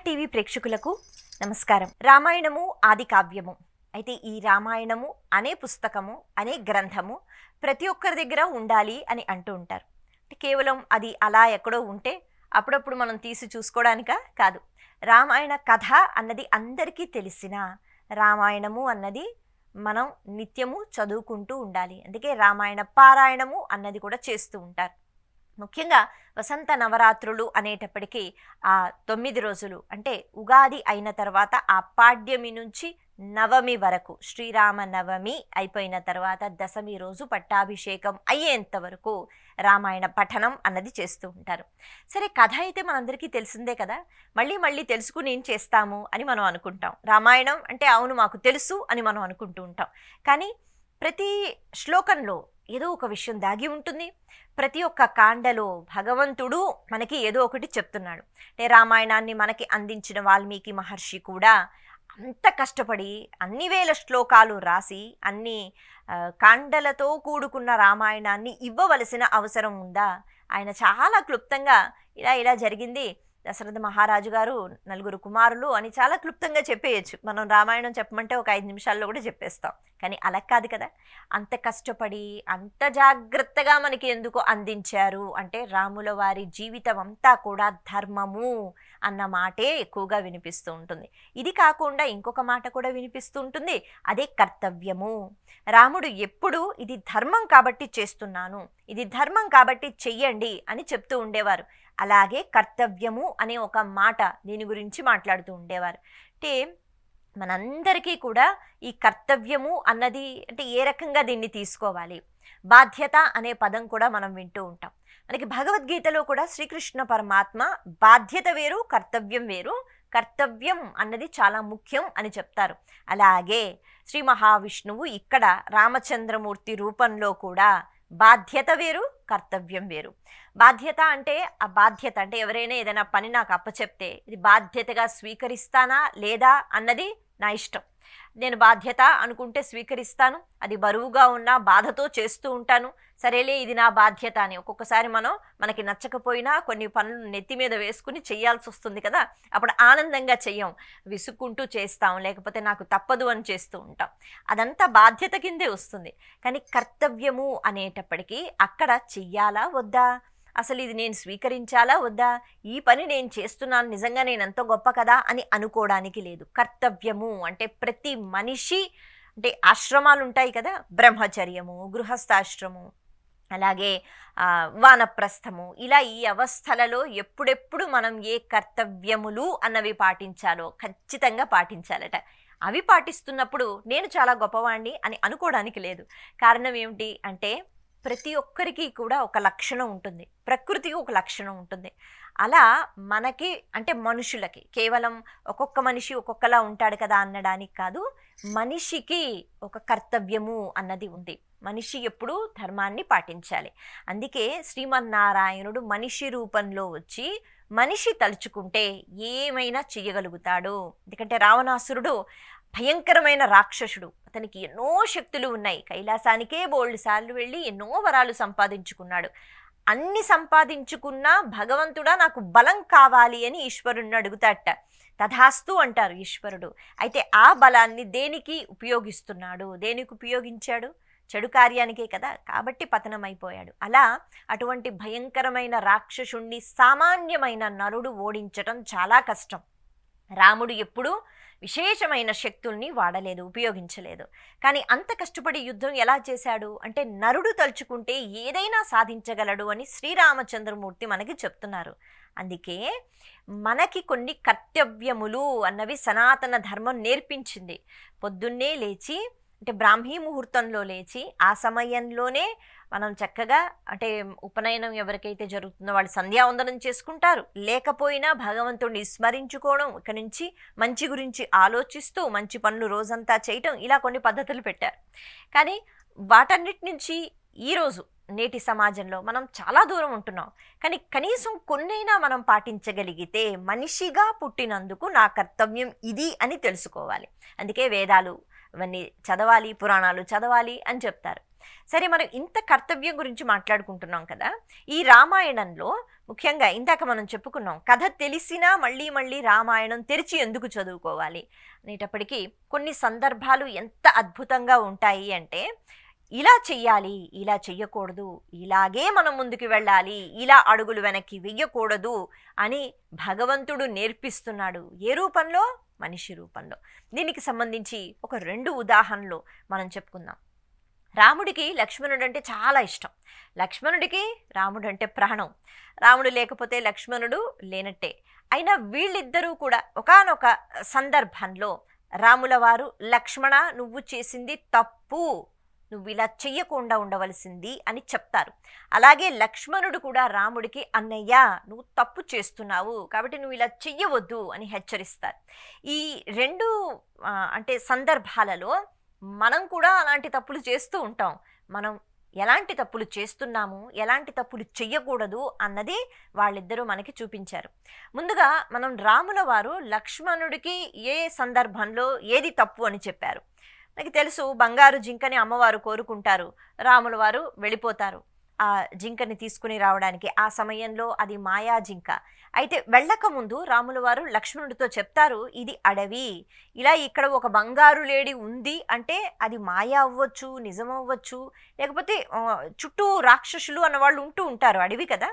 TV ప్రేక్షకులకు నమస్కారం. రామాయణము ఆది కావ్యము. అయితే ఈ రామాయణము అనే పుస్తకము అనే గ్రంథము ప్రతి ఒక్కరి దగ్గర ఉండాలి అని అంటూ ఉంటారు. కేవలం అది అలా ఎక్కడో ఉంటే అప్పుడప్పుడు మనం తీసి చూసుకోవడానిక కాదు. రామాయణ కథ అన్నది అందరికీ తెలిసిన రామాయణము అన్నది మనం నిత్యము చదువుకుంటూ ఉండాలి. అందుకే రామాయణ పారాయణము అన్నది కూడా చేస్తూ ఉంటారు. ముఖ్యంగా వసంత నవరాత్రులు అనేటప్పటికీ ఆ 9 రోజులు అంటే ఉగాది అయిన తర్వాత ఆ పాడ్యమి నుంచి నవమి వరకు, శ్రీరామ నవమి అయిపోయిన తర్వాత దశమి రోజు పట్టాభిషేకం అయ్యేంత వరకు రామాయణ పఠనం అన్నది చేస్తూ ఉంటారు. సరే, కథ అయితే మనందరికీ తెలిసిందే కదా, మళ్ళీ మళ్ళీ తెలుసుకుని ఏం చేస్తాము అని మనం అనుకుంటాం. రామాయణం అంటే అవును మాకు తెలుసు అని మనం అనుకుంటూ ఉంటాం. కానీ ప్రతి శ్లోకంలో ఏదో ఒక విషయం దాగి ఉంటుంది. ప్రతి ఒక్క కాండలో భగవంతుడు మనకి ఏదో ఒకటి చెప్తున్నాడు. అంటే రామాయణాన్ని మనకి అందించిన వాల్మీకి మహర్షి కూడా అంత కష్టపడి అన్ని వేల శ్లోకాలు రాసి అన్ని కాండలతో కూడుకున్న రామాయణాన్ని ఇవ్వవలసిన అవసరం ఉందా? ఆయన చాలా క్లుప్తంగా ఇలా జరిగింది, దశరథ మహారాజు గారు 4 కుమారులు అని చాలా క్లుప్తంగా చెప్పేయచ్చు. మనం రామాయణం చెప్పమంటే ఒక 5 నిమిషాల్లో కూడా చెప్పేస్తాం. కానీ అలా కాదు కదా. అంత కష్టపడి అంత జాగ్రత్తగా మనకి ఎందుకు అందించారు అంటే రాముల వారి జీవితం అంతా కూడా ధర్మము అన్న మాటే ఎక్కువగా వినిపిస్తూ ఉంటుంది. ఇది కాకుండా ఇంకొక మాట కూడా వినిపిస్తూ ఉంటుంది, అదే కర్తవ్యము. రాముడు ఎప్పుడు ఇది ధర్మం కాబట్టి చేస్తున్నాను, ఇది ధర్మం కాబట్టి చెయ్యండి అని చెప్తూ ఉండేవారు. అలాగే కర్తవ్యము అనే ఒక మాట దీని గురించి మాట్లాడుతూ ఉండేవారు. అంటే మనందరికీ కూడా ఈ కర్తవ్యము అన్నది అంటే ఏ రకంగా దీన్ని తీసుకోవాలి, బాధ్యత అనే పదం కూడా మనం వింటూ ఉంటాం. మనకి భగవద్గీతలో కూడా శ్రీకృష్ణ పరమాత్మ బాధ్యత వేరు కర్తవ్యం వేరు, కర్తవ్యం అన్నది చాలా ముఖ్యం అని చెప్తారు. అలాగే శ్రీ మహావిష్ణువు ఇక్కడ రామచంద్రమూర్తి రూపంలో కూడా బాధ్యత వేరు కర్తవ్యం వేరు. బాధ్యత అంటే ఆ బాధ్యత అంటే ఎవరైనా ఏదైనా పని నాకు అప్పచెప్తే ఇది బాధ్యతగా స్వీకరిస్తానా లేదా అన్నది నా ఇష్టం. నేను బాధ్యత అనుకుంటే స్వీకరిస్తాను, అది బరువుగా ఉన్నా బాధతో చేస్తూ ఉంటాను. సరేలే ఇది నా బాధ్యత అని ఒక్కొక్కసారి మనకి నచ్చకపోయినా కొన్ని పనులు నెత్తి మీద వేసుకుని చేయాల్సి వస్తుంది కదా, అప్పుడు ఆనందంగా చెయ్యం, విసుక్కుంటూ చేస్తాం, లేకపోతే నాకు తప్పదు అని చేస్తూ ఉంటాం. అదంతా బాధ్యత కిందే వస్తుంది. కానీ కర్తవ్యము అనేటప్పటికీ అక్కడ చెయ్యాలా వద్దా, అసలు ఇది నేను స్వీకరించాలా వద్దా, ఈ పని నేను చేస్తున్నాను నిజంగా నేను ఎంతో గొప్ప కదా అని అనుకోవడానికి లేదు. కర్తవ్యము అంటే ప్రతి మనిషి అంటే ఆశ్రమాలు ఉంటాయి కదా, బ్రహ్మచర్యము, గృహస్థాశ్రము, అలాగే వానప్రస్థము, ఇలా ఈ అవస్థలలో ఎప్పుడెప్పుడు మనం ఏ కర్తవ్యములు అన్నవి పాటించాలో ఖచ్చితంగా పాటించాలట. అవి పాటిస్తున్నప్పుడు నేను చాలా గొప్పవాణ్ణి అని అనుకోవడానికి లేదు. కారణం ఏమిటి అంటే ప్రతి ఒక్కరికి కూడా ఒక లక్షణం ఉంటుంది, ప్రకృతికి ఒక లక్షణం ఉంటుంది. అలా మనకి అంటే మనుషులకి కేవలం ఒక్కొక్క మనిషి ఒక్కొక్కలా ఉంటాడు కదా అనడానికి కాదు, మనిషికి ఒక కర్తవ్యము అన్నది ఉంది. మనిషి ఎప్పుడూ ధర్మాన్ని పాటించాలి. అందుకే శ్రీమన్నారాయణుడు మనిషి రూపంలో వచ్చి మనిషి తలుచుకుంటే ఏమైనా చెయ్యగలుగుతాడు. ఎందుకంటే రావణాసురుడు భయంకరమైన రాక్షసుడు, అతనికి ఎన్నో శక్తులు ఉన్నాయి, కైలాసానికే బోల్డ్ సార్లు వెళ్ళి ఎన్నో వరాలు సంపాదించుకున్నాడు. అన్ని సంపాదించుకున్నా భగవంతుడా నాకు బలం కావాలి అని ఈశ్వరుణ్ణి అడుగుతాట. తథాస్తు అంటారు ఈశ్వరుడు. అయితే ఆ బలాన్ని దేనికి ఉపయోగిస్తున్నాడు, దేనికి ఉపయోగించాడు, చెడు కార్యానికే కదా, కాబట్టి పతనమైపోయాడు. అలా అటువంటి భయంకరమైన రాక్షసుణ్ణి సామాన్యమైన నరుడు ఓడించటం చాలా కష్టం. రాముడు ఎప్పుడూ విశేషమైన శక్తుల్ని వాడలేదు, ఉపయోగించలేదు. కానీ అంత కష్టపడి యుద్ధం ఎలా చేశాడు అంటే నరుడు తలుచుకుంటే ఏదైనా సాధించగలడు అని శ్రీరామచంద్రమూర్తి మనకి చెప్తున్నారు. అందుకే మనకి కొన్ని కర్తవ్యములు అన్నవి సనాతన ధర్మం నేర్పించింది. పొద్దున్నే లేచి అంటే బ్రాహ్మీ ముహూర్తంలో లేచి ఆ సమయంలోనే మనం చక్కగా అంటే ఉపనయనం ఎవరికైతే జరుగుతుందో వాళ్ళు సంధ్యావందనం చేసుకుంటారు. లేకపోయినా భగవంతుడిని స్మరించుకోవడం, ఇక్కడి నుంచి మంచి గురించి ఆలోచిస్తూ మంచి పనులు రోజంతా చేయటం, ఇలా కొన్ని పద్ధతులు పెట్టారు. కానీ వాటన్నిటి నుంచి ఈరోజు నేటి సమాజంలో మనం చాలా దూరం ఉంటున్నాం. కానీ కనీసం కొన్నైనా మనం పాటించగలిగితే మనిషిగా పుట్టినందుకు నా కర్తవ్యం ఇది అని తెలుసుకోవాలి. అందుకే వేదాలు ఇవన్నీ చదవాలి, పురాణాలు చదవాలి అని చెప్తారు. సరే, మనం ఇంత కర్తవ్యం గురించి మాట్లాడుకుంటున్నాం కదా, ఈ రామాయణంలో ముఖ్యంగా ఇందాక మనం చెప్పుకున్నాం, కథ తెలిసినా మళ్ళీ మళ్ళీ రామాయణం తెరిచి ఎందుకు చదువుకోవాలి అనేటప్పటికీ కొన్ని సందర్భాలు ఎంత అద్భుతంగా ఉంటాయి అంటే, ఇలా చెయ్యాలి, ఇలా చెయ్యకూడదు, ఇలాగే మనం ముందుకు వెళ్ళాలి, ఇలా అడుగులు వెనక్కి వెయ్యకూడదు అని భగవంతుడు నేర్పిస్తున్నాడు. ఏ రూపంలో? మనిషి రూపంలో. దీనికి సంబంధించి ఒక 2 ఉదాహరణలు మనం చెప్పుకుందాం. రాముడికి లక్ష్మణుడు అంటే చాలా ఇష్టం. లక్ష్మణుడికి రాముడు అంటే ప్రాణం. రాముడు లేకపోతే లక్ష్మణుడు లేనట్టే. అయినా వీళ్ళిద్దరూ కూడా ఒకానొక సందర్భంలో రాముల వారు, లక్ష్మణ నువ్వు చేసింది తప్పు, నువ్వు ఇలా చెయ్యకుండా ఉండవలసింది అని చెప్తారు. అలాగే లక్ష్మణుడు కూడా రాముడికి, అన్నయ్య నువ్వు తప్పు చేస్తున్నావు కాబట్టి నువ్వు ఇలా చెయ్యవద్దు అని హెచ్చరిస్తారు. ఈ 2 అంటే సందర్భాలలో మనం కూడా అలాంటి తప్పులు చేస్తూ ఉంటాం. మనం ఎలాంటి తప్పులు చేస్తున్నాము, ఎలాంటి తప్పులు చెయ్యకూడదు అన్నది వాళ్ళిద్దరూ మనకి చూపించారు. ముందుగా మనం రాముల వారు లక్ష్మణుడికి ఏ సందర్భంలో ఏది తప్పు అని చెప్పారు. నాకు తెలుసు, బంగారు జింకని అమ్మవారు కోరుకుంటారు, రాముల వారు వెళ్ళిపోతారు ఆ జింకని తీసుకుని రావడానికి. ఆ సమయంలో అది మాయా జింక. అయితే వెళ్ళక ముందు రాముల వారు లక్ష్మణుడితో చెప్తారు, ఇది అడవి, ఇలా ఇక్కడ ఒక బంగారు లేడి ఉంది అంటే అది మాయా అవ్వచ్చు, నిజం అవ్వచ్చు, లేకపోతే చుట్టూ రాక్షసులు అన్నవాళ్ళు ఉంటూ ఉంటారు, అడవి కదా,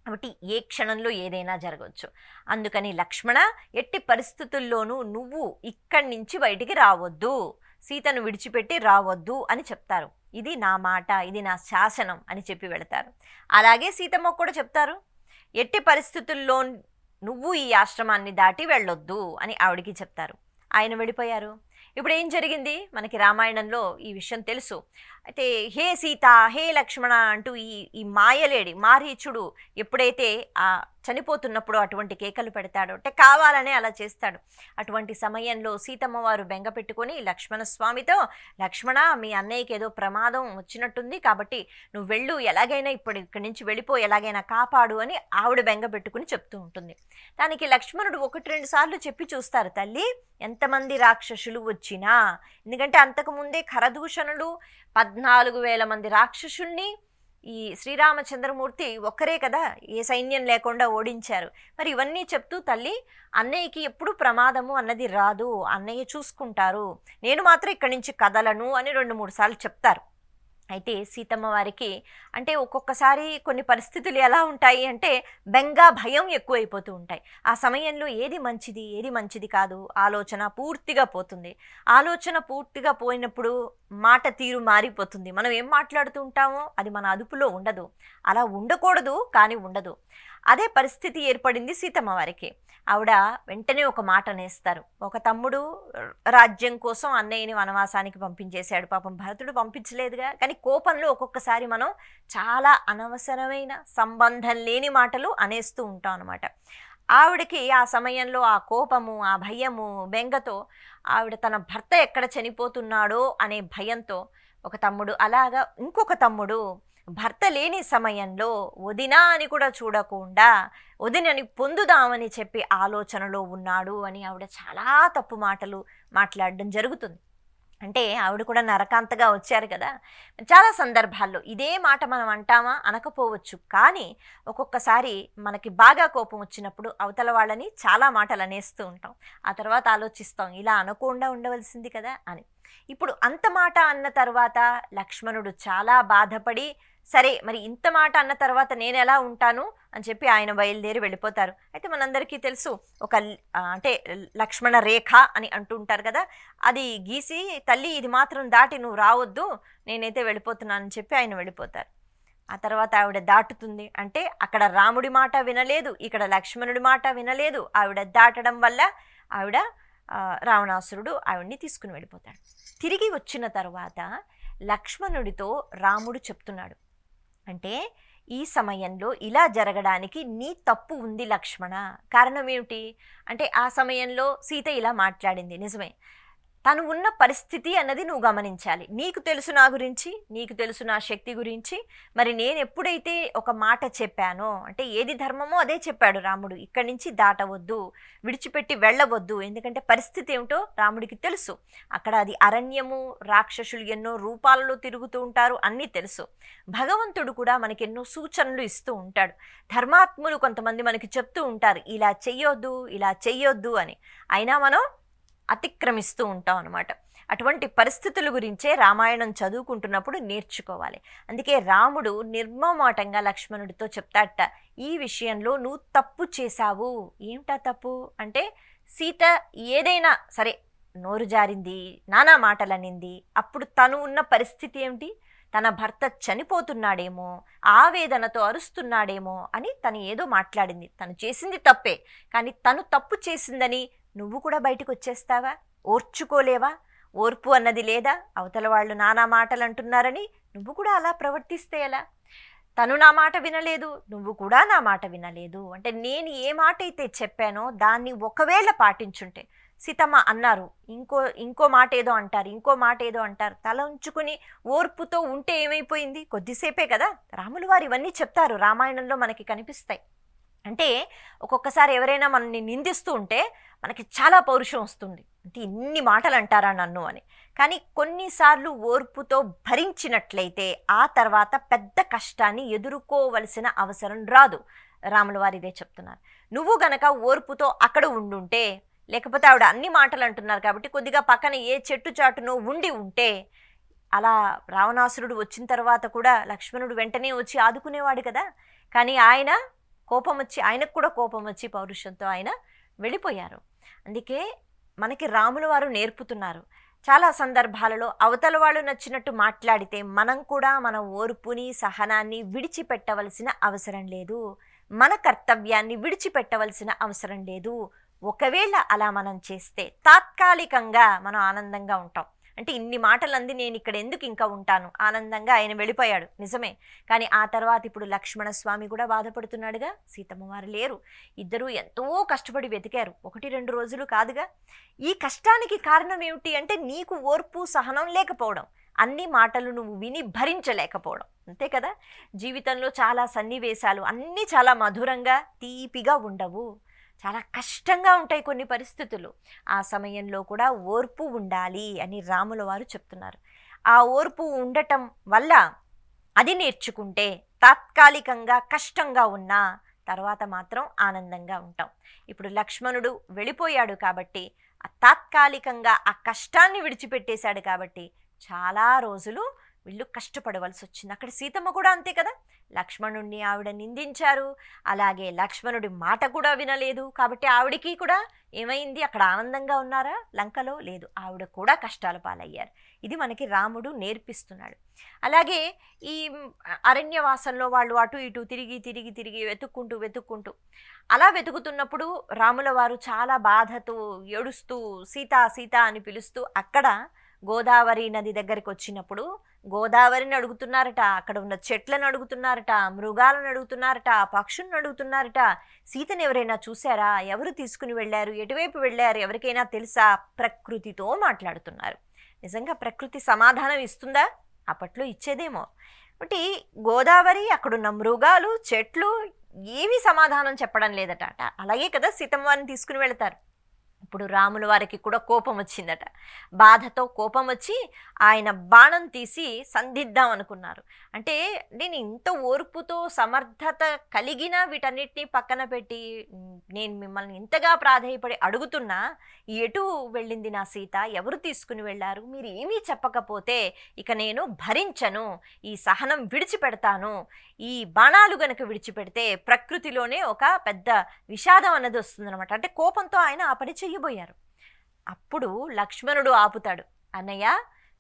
కాబట్టి ఏ క్షణంలో ఏదైనా జరగవచ్చు. అందుకని లక్ష్మణ, ఎట్టి పరిస్థితుల్లోనూ నువ్వు ఇక్కడి నుంచి బయటికి రావద్దు, సీతను విడిచిపెట్టి రావద్దు అని చెప్తారు. ఇది నా మాట, ఇది నా శాసనం అని చెప్పి వెళతారు. అలాగే సీతమ్మ కూడా చెప్తారు, ఎట్టి పరిస్థితుల్లో నువ్వు ఈ ఆశ్రమాన్ని దాటి వెళ్ళొద్దు అని ఆవిడికి చెప్తారు. ఆయన వెళ్ళిపోయారు. ఇప్పుడు ఏం జరిగింది మనకి రామాయణంలో ఈ విషయం తెలుసు. అయితే హే సీత, హే లక్ష్మణ అంటూ ఈ మాయలేడి మారీచుడు ఎప్పుడైతే ఆ చనిపోతున్నప్పుడు అటువంటి కేకలు పెడతాడో, అంటే కావాలనే అలా చేస్తాడు. అటువంటి సమయంలో సీతమ్మ వారు బెంగ పెట్టుకొని లక్ష్మణ స్వామితో, లక్ష్మణ మీ అన్నయ్యకి ఏదో ప్రమాదం వచ్చినట్టుంది కాబట్టి నువ్వు వెళ్ళు, ఎలాగైనా ఇక్కడి నుంచి వెళ్ళిపో, ఎలాగైనా కాపాడు అని ఆవిడ బెంగ పెట్టుకుని చెప్తూ ఉంటుంది. దానికి లక్ష్మణుడు 1-2 సార్లు చెప్పి చూస్తారు, తల్లి ఎంతమంది రాక్షసులు వచ్చినా, ఎందుకంటే అంతకుముందే ఖరదూషణులు 14,000 మంది రాక్షసుల్ని ఈ శ్రీరామచంద్రమూర్తి ఒక్కరే కదా ఏ సైన్యం లేకుండా ఓడించారు. మరి ఇవన్నీ చెప్తూ, తల్లి అన్నయ్యకి ఎప్పుడు ప్రమాదము అన్నది రాదు, అన్నయ్య చూసుకుంటారు, నేను మాత్రం ఇక్కడి నుంచి కదలను అని 2-3 సార్లు చెప్తారు. అయితే సీతమ్మ వారికి అంటే ఒక్కొక్కసారి కొన్ని పరిస్థితులు ఎలా ఉంటాయి అంటే బెంగ, భయం ఎక్కువైపోతూ ఉంటాయి. ఆ సమయంలో ఏది మంచిది, ఏది మంచిది కాదు ఆలోచన పూర్తిగా పోతుంది. ఆలోచన పూర్తిగా పోయినప్పుడు మాట తీరు మారిపోతుంది. మనం ఏం మాట్లాడుతూ ఉంటామో అది మన అదుపులో ఉండదు. అలా ఉండకూడదు, కానీ ఉండదు. అదే పరిస్థితి ఏర్పడింది సీతమ్మ వారికి. ఆవిడ వెంటనే ఒక మాట అనేస్తారు. ఒక తమ్ముడు రాజ్యం కోసం అన్నయ్యని వనవాసానికి పంపించేశాడు, పాపం భరతుడు పంపించలేదుగా. కానీ కోపంలో ఒక్కొక్కసారి మనం చాలా అనవసరమైన సంబంధం లేని మాటలు అనేస్తూ ఉంటాం అన్నమాట. ఆవిడకి ఆ సమయంలో ఆ కోపము, ఆ భయము, బెంగతో ఆవిడ తన భర్త ఎక్కడ చనిపోతున్నాడో అనే భయంతో ఒక తమ్ముడు, అలాగా ఇంకొక తమ్ముడు భర్త లేని సమయంలో వదినా అని కూడా చూడకుండా వదినని పొందుదామని చెప్పి ఆలోచనలో ఉన్నాడు అని ఆవిడ చాలా తప్పు మాటలు మాట్లాడడం జరుగుతుంది. అంటే ఆవిడ కూడా నరకాంతగా వచ్చారు కదా. చాలా సందర్భాల్లో ఇదే మాట మనం అంటామా, అనకపోవచ్చు. కానీ ఒక్కొక్కసారి మనకి బాగా కోపం వచ్చినప్పుడు అవతల వాళ్ళని చాలా మాటలు అనేస్తూ ఉంటాం. ఆ తర్వాత ఆలోచిస్తాం, ఇలా అనకుండా ఉండవలసింది కదా అని. ఇప్పుడు అంత మాట అన్న తర్వాత లక్ష్మణుడు చాలా బాధపడి, సరే మరి ఇంత మాట అన్న తర్వాత నేను ఎలా ఉంటాను అని చెప్పి ఆయన బయలుదేరి వెళ్ళిపోతారు. అయితే మనందరికీ తెలుసు, ఒక అంటే లక్ష్మణ రేఖ అని అంటుంటారు కదా, అది గీసి తల్లి ఇది మాత్రం దాటి నువ్వు రావద్దు, నేనైతే వెళ్ళిపోతున్నానని చెప్పి ఆయన వెళ్ళిపోతారు. ఆ తర్వాత ఆవిడ దాటుతుంది. అంటే అక్కడ రాముడి మాట వినలేదు, ఇక్కడ లక్ష్మణుడి మాట వినలేదు. ఆవిడ దాటడం వల్ల ఆవిడ రావణాసురుడు ఆవిడ్ని తీసుకుని వెళ్ళిపోతాడు. తిరిగి వచ్చిన తర్వాత లక్ష్మణుడితో రాముడు చెప్తున్నాడు, అంటే ఈ సమయంలో ఇలా జరగడానికి నీ తప్పు ఉంది లక్ష్మణ. కారణం ఏమిటి అంటే ఆ సమయంలో సీత ఇలా మాట్లాడింది నిజమే, తను ఉన్న పరిస్థితి అన్నది నువ్వు గమనించాలి. నీకు తెలుసు నా గురించి, నీకు తెలుసు నా శక్తి గురించి. మరి నేను ఎప్పుడైతే ఒక మాట చెప్పానో, అంటే ఏది ధర్మమో అదే చెప్పాడు రాముడు. ఇక్కడి నుంచి దాటవద్దు, విడిచిపెట్టి వెళ్ళవద్దు. ఎందుకంటే పరిస్థితి ఏమిటో రాముడికి తెలుసు. అక్కడ అది అరణ్యము, రాక్షసులు ఎన్నో రూపాలలో తిరుగుతూ ఉంటారు, అన్నీ తెలుసు. భగవంతుడు కూడా మనకి ఎన్నో సూచనలు ఇస్తూ ఉంటాడు. ధర్మాత్ములు కొంతమంది మనకి చెప్తూ ఉంటారు, ఇలా చెయ్యొద్దు, ఇలా చెయ్యొద్దు అని. అయినా మనం అతిక్రమిస్తూ ఉంటాం అన్నమాట. అటువంటి పరిస్థితుల గురించే రామాయణం చదువుకుంటున్నప్పుడు నేర్చుకోవాలి. అందుకే రాముడు నిర్మమాటంగా లక్ష్మణుడితో చెప్తాడట, ఈ విషయంలో నువ్వు తప్పు చేశావు. ఏమిటా తప్పు అంటే, సీత ఏదైనా సరే నోరు జారింది, నానా మాటలనింది. అప్పుడు తను ఉన్న పరిస్థితి ఏమిటి? తన భర్త చనిపోతున్నాడేమో, ఆవేదనతో అరుస్తున్నాడేమో అని తను ఏదో మాట్లాడింది. తను చేసింది తప్పే, కానీ తను తప్పు చేసిందని నువ్వు కూడా బయటకు వచ్చేస్తావా? ఓర్చుకోలేవా? ఓర్పు అన్నది లేదా? అవతల వాళ్ళు నానా మాటలు అంటున్నారని నువ్వు కూడా అలా ప్రవర్తిస్తే ఎలా? తను నా మాట వినలేదు, నువ్వు కూడా నా మాట వినలేదు. అంటే నేను ఏ మాట అయితే చెప్పానో దాన్ని ఒకవేళ పాటించుంటే, సీతమ్మ అన్నారు, ఇంకో మాట ఏదో అంటారు, ఇంకో మాట ఏదో అంటారు, తల ఉంచుకుని ఓర్పుతో ఉంటే ఏమైపోయింది? కొద్దిసేపే కదా. రాములు వారు ఇవన్నీ చెప్తారు, రామాయణంలో మనకి కనిపిస్తాయి. అంటే ఒక్కొక్కసారి ఎవరైనా మనల్ని నిందిస్తూ ఉంటే మనకి చాలా పౌరుషం వస్తుంది, అంటే ఇన్ని మాటలు అంటారా నన్ను అని. కానీ కొన్నిసార్లు ఓర్పుతో భరించినట్లయితే ఆ తర్వాత పెద్ద కష్టాన్ని ఎదుర్కోవలసిన అవసరం రాదు. రాముల వారు ఇదే చెప్తున్నారు. నువ్వు గనక ఓర్పుతో అక్కడ ఉండుంటే, లేకపోతే ఆవిడ అన్ని మాటలు అంటున్నారు కాబట్టి కొద్దిగా పక్కన ఏ చెట్టు చాటునో ఉండి ఉంటే, అలా రావణాసురుడు వచ్చిన తర్వాత కూడా లక్ష్మణుడు వెంటనే వచ్చి ఆదుకునేవాడు కదా. కానీ ఆయన కోపం వచ్చి, ఆయనకు కూడా కోపం వచ్చి పౌరుషంతో ఆయన వెళ్ళిపోయారు. అందుకే మనకి రాముల వారు నేర్పుతున్నారు, చాలా సందర్భాలలో అవతల వాళ్ళు నచ్చినట్టు మాట్లాడితే మనం కూడా మన ఓర్పుని, సహనాన్ని విడిచిపెట్టవలసిన అవసరం లేదు, మన కర్తవ్యాన్ని విడిచిపెట్టవలసిన అవసరం లేదు. ఒకవేళ అలా మనం చేస్తే తాత్కాలికంగా మనం ఆనందంగా ఉంటాం. అంటే ఇన్ని మాటలు అంది నేను ఇక్కడ ఎందుకు ఇంకా ఉంటాను, ఆనందంగా ఆయన వెళ్ళిపోయాడు నిజమే. కానీ ఆ తర్వాత ఇప్పుడు లక్ష్మణ స్వామి కూడా బాధపడుతున్నాడుగా, సీతమ్మ వారు లేరు. ఇద్దరూ ఎంతో కష్టపడి వెతికారు, 1-2 రోజులు కాదుగా. ఈ కష్టానికి కారణం ఏమిటి అంటే, నీకు ఓర్పు సహనం లేకపోవడం, అన్ని మాటలు నువ్వు విని భరించలేకపోవడం, అంతే కదా. జీవితంలో చాలా సన్నివేశాలు అన్నీ చాలా మధురంగా తీపిగా ఉండవు, చాలా కష్టంగా ఉంటాయి కొన్ని పరిస్థితులు. ఆ సమయంలో కూడా ఓర్పు ఉండాలి అని రాముల వారు చెప్తున్నారు. ఆ ఓర్పు ఉండటం వల్ల అది నేర్చుకుంటే తాత్కాలికంగా కష్టంగా ఉన్నా తర్వాత మాత్రం ఆనందంగా ఉంటాం. ఇప్పుడు లక్ష్మణుడు వెళ్ళిపోయాడు కాబట్టి, తాత్కాలికంగా ఆ కష్టాన్ని విడిచిపెట్టేశాడు కాబట్టి చాలా రోజులు వీళ్ళు కష్టపడవలసి వచ్చింది. అక్కడ సీతమ్మ కూడా అంతే కదా, లక్ష్మణుడిని ఆవిడ నిందించారు, అలాగే లక్ష్మణుడి మాట కూడా వినలేదు. కాబట్టి ఆవిడికి కూడా ఏమైంది? అక్కడ ఆనందంగా ఉన్నారా? లంకలో లేదు, ఆవిడ కూడా కష్టాల పాలయ్యారు. ఇది మనకి రాముడు నేర్పిస్తున్నాడు. అలాగే ఈ అరణ్యవాసంలో వాళ్ళు అటు ఇటు తిరిగి తిరిగి తిరిగి వెతుక్కుంటూ అలా వెతుకుతున్నప్పుడు రాముల వారు చాలా బాధతో ఏడుస్తూ సీతా సీతా అని పిలుస్తూ అక్కడ గోదావరి నది దగ్గరికి వచ్చినప్పుడు గోదావరిని అడుగుతున్నారట, అక్కడ ఉన్న చెట్లను అడుగుతున్నారట, మృగాలను అడుగుతున్నారట, పక్షులను అడుగుతున్నారట. సీతను ఎవరైనా చూశారా? ఎవరు తీసుకుని వెళ్ళారు? ఎటువైపు వెళ్ళారు? ఎవరికైనా తెలుసా? ప్రకృతితో మాట్లాడుతున్నారు. నిజంగా ప్రకృతి సమాధానం ఇస్తుందా? అప్పట్లో ఇచ్చేదేమో. కాబట్టి గోదావరి, అక్కడున్న మృగాలు, చెట్లు ఏమీ సమాధానం చెప్పడం లేదట. అలాగే కదా సీతమ్మ వారిని తీసుకుని వెళతారు. ఇప్పుడు రాముల వారికి కూడా కోపం వచ్చిందట. బాధతో కోపం వచ్చి ఆయన బాణం తీసి సంధిద్దాం అనుకున్నారు. అంటే నేను ఇంత ఓర్పుతో సమర్థత కలిగిన వీటన్నిటినీ పక్కన పెట్టి నేను మిమ్మల్ని ఇంతగా ప్రాధేయపడి అడుగుతున్నా, ఎటు వెళ్ళింది నా సీత? ఎవరు తీసుకుని వెళ్ళారు? మీరు ఏమీ చెప్పకపోతే ఇక నేను భరించను, ఈ సహనం విడిచిపెడతాను. ఈ బాణాలు గనక విడిచిపెడితే ప్రకృతిలోనే ఒక పెద్ద విషాదం అన్నది వస్తుందన్నమాట. అంటే కోపంతో ఆయన ఆ పని చెయ్యబోయారు. అప్పుడు లక్ష్మణుడు ఆపుతాడు. అన్నయ్య,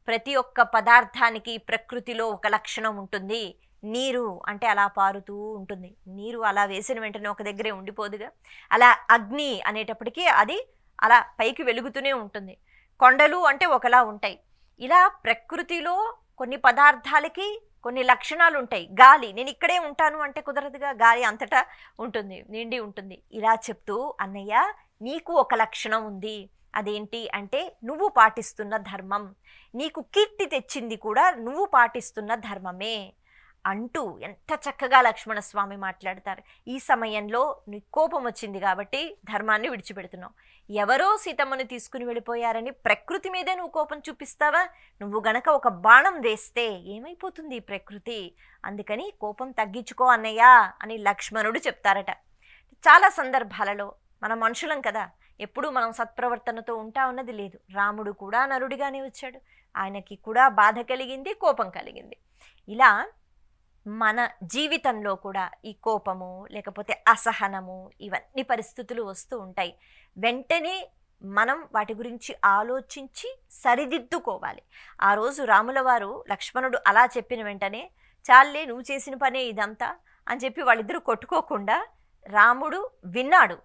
ప్రతి ఒక్క పదార్థానికి ప్రకృతిలో ఒక లక్షణం ఉంటుంది. నీరు అంటే అలా పారుతూ ఉంటుంది. నీరు అలా వేసిన వెంటనే ఒక దగ్గరే ఉండిపోదుగా. అలా అగ్ని అనేటప్పటికీ అది అలా పైకి వెలుగుతూనే ఉంటుంది. కొండలు అంటే ఒకలా ఉంటాయి. ఇలా ప్రకృతిలో కొన్ని పదార్థాలకి కొన్ని లక్షణాలు ఉంటాయి. గాలి, నేను ఇక్కడే ఉంటాను అంటే కుదరదుగా, గాలి అంతటా ఉంటుంది, నిండి ఉంటుంది. ఇలా చెప్తూ అన్నయ్య, నీకు ఒక లక్షణం ఉంది, అదేంటి అంటే నువ్వు పాటిస్తున్న ధర్మం, నీకు కీర్తి తెచ్చింది కూడా నువ్వు పాటిస్తున్న ధర్మమే అంటూ ఎంత చక్కగా లక్ష్మణస్వామి మాట్లాడతారు. ఈ సమయంలో నీ కోపం వచ్చింది కాబట్టి ధర్మాన్ని విడిచిపెడుతున్నావు. ఎవరో సీతమ్మను తీసుకుని వెళ్ళిపోయారని ప్రకృతి మీదే నువ్వు కోపం చూపిస్తావా? నువ్వు గనక ఒక బాణం వేస్తే ఏమైపోతుంది ఈ ప్రకృతి? అందుకని కోపం తగ్గించుకో అన్నయ్య అని లక్ష్మణుడు చెప్తారట. చాలా సందర్భాలలో మన మనుషులం కదా, ఎప్పుడూ మనం సత్ప్రవర్తనతో ఉంటా ఉన్నది లేదు. రాముడు కూడా నరుడిగానే వచ్చాడు, ఆయనకి కూడా బాధ కలిగింది, కోపం కలిగింది. ఇలా మన జీవితంలో కూడా ఈ కోపము లేకపోతే అసహనము ఇవన్నీ పరిస్థితులు వస్తూ ఉంటాయి. వెంటనే మనం వాటి గురించి ఆలోచించి సరిదిద్దుకోవాలి. ఆ రోజు రాముల వారు లక్ష్మణుడు అలా చెప్పిన వెంటనే చాలే నువ్వు చేసిన పనే ఇదంతా అని చెప్పి వాళ్ళిద్దరూ కొట్టుకోకుండా రాముడు విన్నాడు.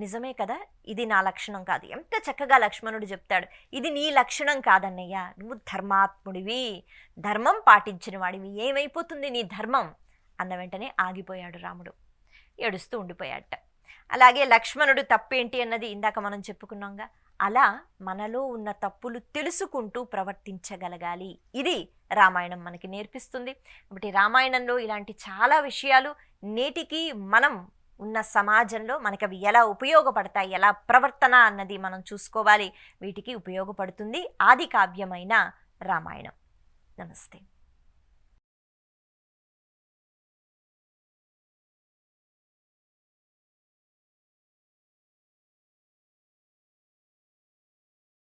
నిజమే కదా, ఇది నా లక్షణం కాదు. ఎంత చక్కగా లక్ష్మణుడు చెప్తాడు, ఇది నీ లక్షణం కాదన్నయ్య, నువ్వు ధర్మాత్ముడివి, ధర్మం పాటించిన వాడివి, ఏమైపోతుంది నీ ధర్మం అన్న వెంటనే ఆగిపోయాడు రాముడు, ఏడుస్తూ ఉండిపోయాడట. అలాగే లక్ష్మణుడు తప్పేంటి అన్నది ఇందాక మనం చెప్పుకున్నాంగా, అలా మనలో ఉన్న తప్పులు తెలుసుకుంటూ ప్రవర్తించగలగాలి. ఇది రామాయణం మనకి నేర్పిస్తుంది. కాబట్టి రామాయణంలో ఇలాంటి చాలా విషయాలు నేటికి మనం ఉన్న సమాజంలో మనకి అవి ఎలా ఉపయోగపడతాయి, ఎలా ప్రవర్తన అన్నది మనం చూసుకోవాలి. వీటికి ఉపయోగపడుతుంది ఆది కావ్యమైన రామాయణం. నమస్తే.